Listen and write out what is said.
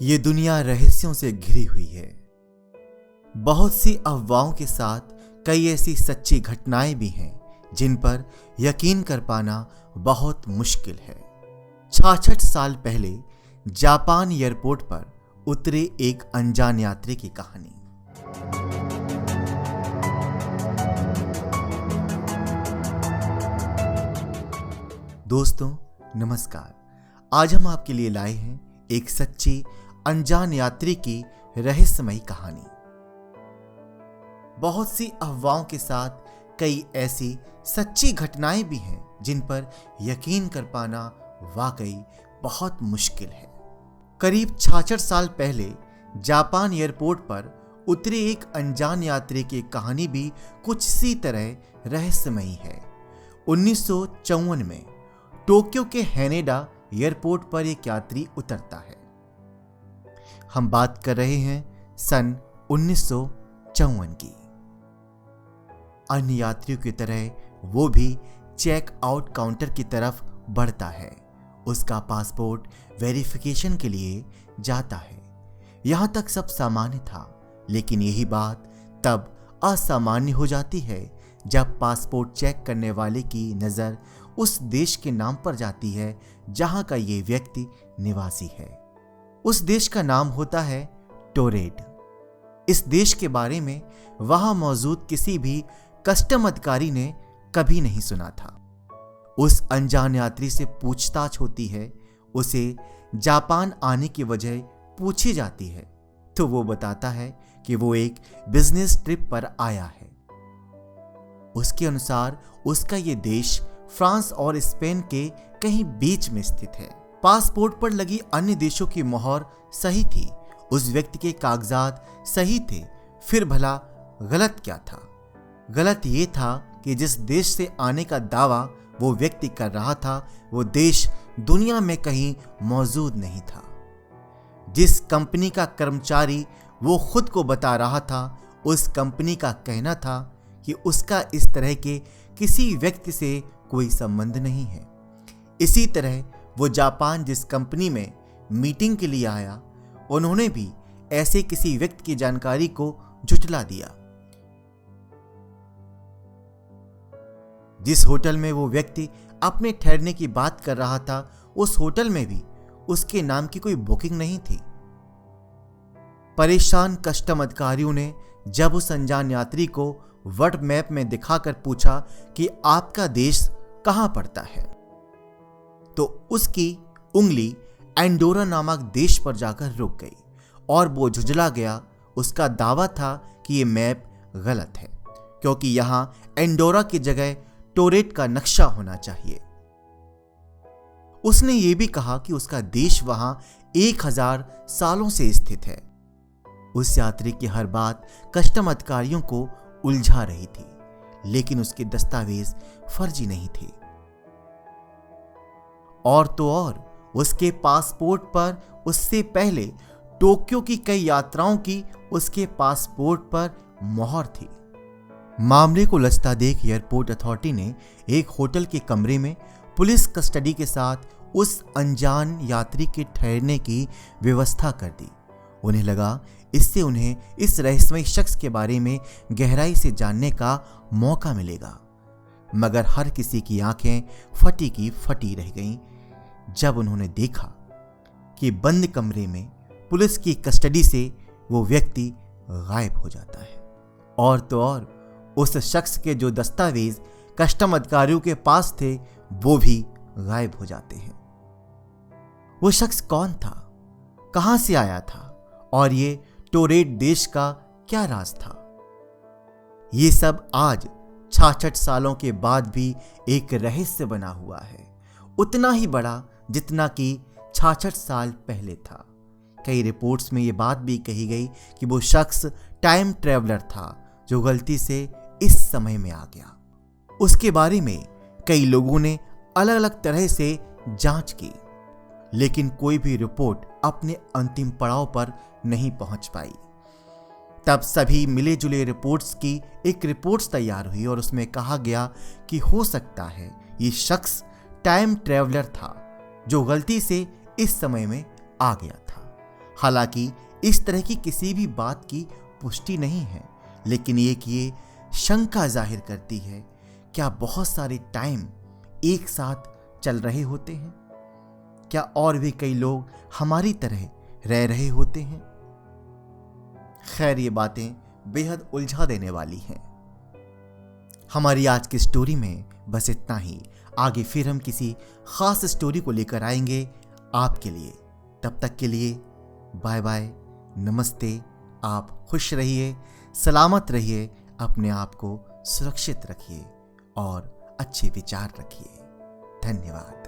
ये दुनिया रहस्यों से घिरी हुई है। बहुत सी अफवाहों के साथ कई ऐसी सच्ची घटनाएं भी हैं जिन पर यकीन कर पाना बहुत मुश्किल है। 66 साल पहले जापान एयरपोर्ट पर उतरे एक अनजान यात्री की कहानी। दोस्तों नमस्कार। आज हम आपके लिए लाए हैं एक सच्ची अनजान यात्री की रहस्यमयी कहानी। बहुत सी अफवाहों के साथ कई ऐसी सच्ची घटनाएं भी हैं जिन पर यकीन कर पाना वाकई बहुत मुश्किल है। करीब 66 साल पहले जापान एयरपोर्ट पर उतरे एक अनजान यात्री की कहानी भी कुछ इसी तरह रहस्यमयी है। 1954 में टोक्यो के हैनेडा एयरपोर्ट पर एक यात्री उतरता है। हम बात कर रहे हैं सन 1954 की। अन्य यात्रियों की तरह वो भी चेक आउट काउंटर की तरफ बढ़ता है। उसका पासपोर्ट वेरिफिकेशन के लिए जाता है। यहां तक सब सामान्य था, लेकिन यही बात तब असामान्य हो जाती है जब पासपोर्ट चेक करने वाले की नज़र उस देश के नाम पर जाती है जहां का ये व्यक्ति निवासी है। उस देश का नाम होता है टोरेड। इस देश के बारे में वहां मौजूद किसी भी कस्टम अधिकारी ने कभी नहीं सुना था। उस अनजान यात्री से पूछताछ होती है। उसे जापान आने की वजह पूछी जाती है तो वो बताता है कि वो एक बिजनेस ट्रिप पर आया है। उसके अनुसार उसका ये देश फ्रांस और स्पेन के कहीं बीच में स्थित है। पासपोर्ट पर लगी अन्य देशों की मोहर सही थी, उस व्यक्ति के कागजात सही थे। फिर भला गलत क्या था? गलत ये था कि जिस देश से आने का दावा वो व्यक्ति कर रहा था वो देश दुनिया में कहीं मौजूद नहीं था। जिस कंपनी का कर्मचारी वो खुद को बता रहा था, उस कंपनी का कहना था कि उसका इस तरह के किसी व्यक्ति से कोई संबंध नहीं है। इसी तरह वो जापान जिस कंपनी में मीटिंग के लिए आया, उन्होंने भी ऐसे किसी व्यक्ति की जानकारी को झुठला दिया। जिस होटल में वो व्यक्ति अपने ठहरने की बात कर रहा था, उस होटल में भी उसके नाम की कोई बुकिंग नहीं थी। परेशान कस्टम अधिकारियों ने जब उस अनजान यात्री को वर्ल्ड मैप में दिखाकर पूछा कि आपका देश कहां पड़ता है, तो उसकी उंगली एंडोरा नामक देश पर जाकर रुक गई और वो झुंझला गया। उसका दावा था कि ये मैप गलत है क्योंकि यहां एंडोरा की जगह टोरेट का नक्शा होना चाहिए। उसने ये भी कहा कि उसका देश वहां 1000 सालों से स्थित है। उस यात्री की हर बात कस्टम अधिकारियों को उलझा रही थी, लेकिन उसके दस्तावेज फर्जी नहीं थे। और तो और उसके पासपोर्ट पर उससे पहले टोक्यो की कई यात्राओं की उसके पासपोर्ट पर मोहर थी। मामले को लचता देख एयरपोर्ट अथॉरिटी ने एक होटल के कमरे में पुलिस कस्टडी के साथ उस अनजान यात्री के ठहरने की व्यवस्था कर दी। उन्हें लगा इससे उन्हें इस रहस्यमयी शख्स के बारे में गहराई से जानने का मौका मिलेगा, मगर हर किसी की आंखें फटी की फटी रह गईं जब उन्होंने देखा कि बंद कमरे में पुलिस की कस्टडी से वो व्यक्ति गायब हो जाता है। और तो और उस शख्स के जो दस्तावेज कस्टम अधिकारियों के पास थे वो भी गायब हो जाते हैं। वो शख्स कौन था, कहां से आया था और ये टोरेट देश का क्या राज था? ये सब आज 66 सालों के बाद भी एक रहस्य बना हुआ है, उतना ही बड़ा जितना कि 66 साल पहले था। कई रिपोर्ट्स में ये बात भी कही गई कि वो शख्स टाइम ट्रैवलर था जो गलती से इस समय में आ गया। उसके बारे में कई लोगों ने अलग अलग तरह से जांच की, लेकिन कोई भी रिपोर्ट अपने अंतिम पड़ाव पर नहीं पहुंच पाई। तब सभी मिले जुले रिपोर्ट्स की एक रिपोर्ट तैयार हुई और उसमें कहा गया कि हो सकता है ये शख्स टाइम ट्रैवलर था जो गलती से इस समय में आ गया था। हालांकि इस तरह की किसी भी बात की पुष्टि नहीं है, लेकिन ये शंका जाहिर करती है, क्या बहुत सारे टाइम एक साथ चल रहे होते हैं? क्या और भी कई लोग हमारी तरह रह रहे होते हैं? खैर, ये बातें बेहद उलझा देने वाली हैं। हमारी आज की स्टोरी में बस इतना ही। आगे फिर हम किसी खास स्टोरी को लेकर आएंगे आपके लिए। तब तक के लिए बाय बाय, नमस्ते। आप खुश रहिए, सलामत रहिए, अपने आप को सुरक्षित रखिए और अच्छे विचार रखिए। धन्यवाद।